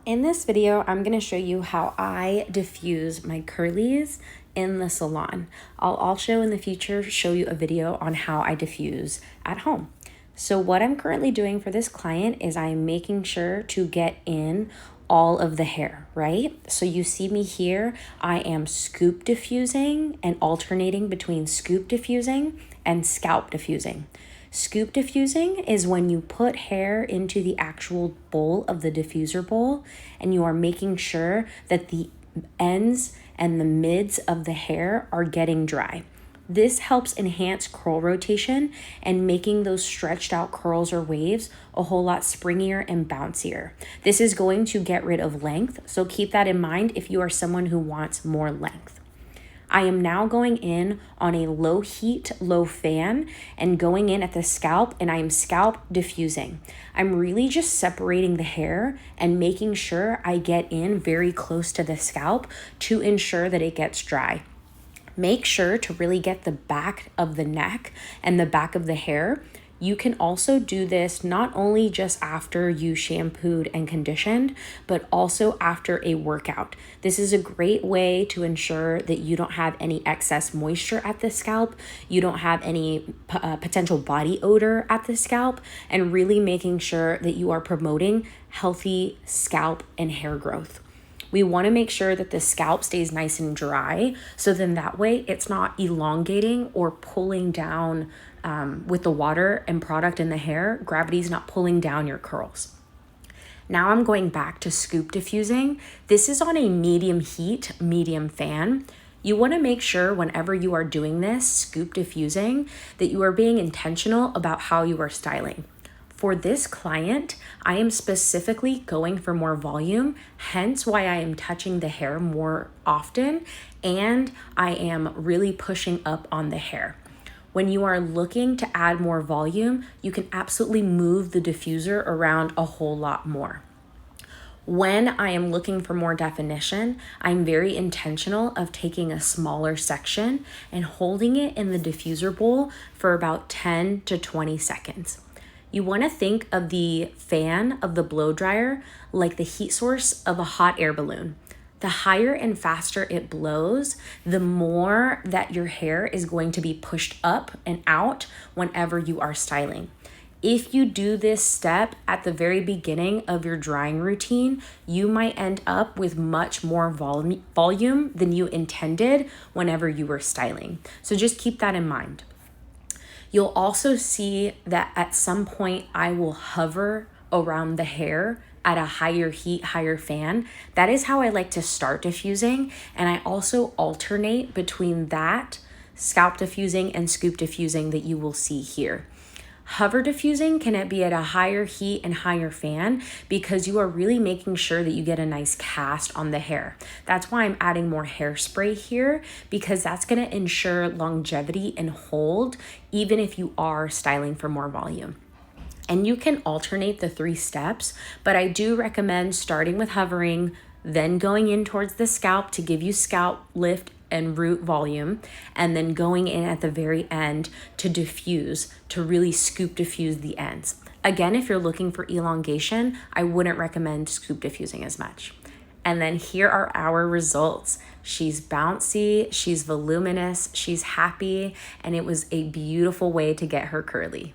In this video, I'm going to show you how I diffuse my curlies in the salon. I'll also in the future show you a video on how I diffuse at home. So what I'm currently doing for this client is I'm making sure to get in all of the hair, right? So you see me here, I am scoop diffusing and alternating between scoop diffusing and scalp diffusing. Scoop diffusing is when you put hair into the actual bowl of the diffuser bowl and you are making sure that the ends and the mids of the hair are getting dry. This helps enhance curl rotation and making those stretched out curls or waves a whole lot springier and bouncier. This is going to get rid of length, so keep that in mind if you are someone who wants more length. I am now going in on a low heat, low fan and going in at the scalp, and I am scalp diffusing. I'm really just separating the hair and making sure I get in very close to the scalp to ensure that it gets dry. Make sure to really get the back of the neck and the back of the hair. You can also do this not only just after you shampooed and conditioned, but also after a workout. This is a great way to ensure that you don't have any excess moisture at the scalp, you don't have any potential body odor at the scalp, and really making sure that you are promoting healthy scalp and hair growth. We want to make sure that the scalp stays nice and dry, so then that way it's not elongating or pulling down with the water and product in the hair. Gravity's not pulling down your curls. Now I'm going back to scoop diffusing. This is on a medium heat, medium fan. You want to make sure whenever you are doing this scoop diffusing that you are being intentional about how you are styling. For this client, I am specifically going for more volume, hence why I am touching the hair more often, and I am really pushing up on the hair. When you are looking to add more volume, you can absolutely move the diffuser around a whole lot more. When I am looking for more definition, I'm very intentional of taking a smaller section and holding it in the diffuser bowl for about 10 to 20 seconds. You want to think of the fan of the blow dryer like the heat source of a hot air balloon. The higher and faster it blows, the more that your hair is going to be pushed up and out whenever you are styling. If you do this step at the very beginning of your drying routine, you might end up with much more volume than you intended whenever you were styling. So just keep that in mind. You'll also see that at some point I will hover around the hair at a higher heat, higher fan. That is how I like to start diffusing. And I also alternate between that scalp diffusing and scoop diffusing that you will see here. Hover diffusing can be at a higher heat and higher fan because you are really making sure that you get a nice cast on the hair. That's why I'm adding more hairspray here, because that's going to ensure longevity and hold even if you are styling for more volume. And you can alternate the 3 steps, but I do recommend starting with hovering, then going in towards the scalp to give you scalp lift and root volume, and then going in at the very end to diffuse, to really scoop diffuse the ends. Again, if you're looking for elongation, I wouldn't recommend scoop diffusing as much. And then here are our results. She's bouncy, she's voluminous, she's happy, and it was a beautiful way to get her curly.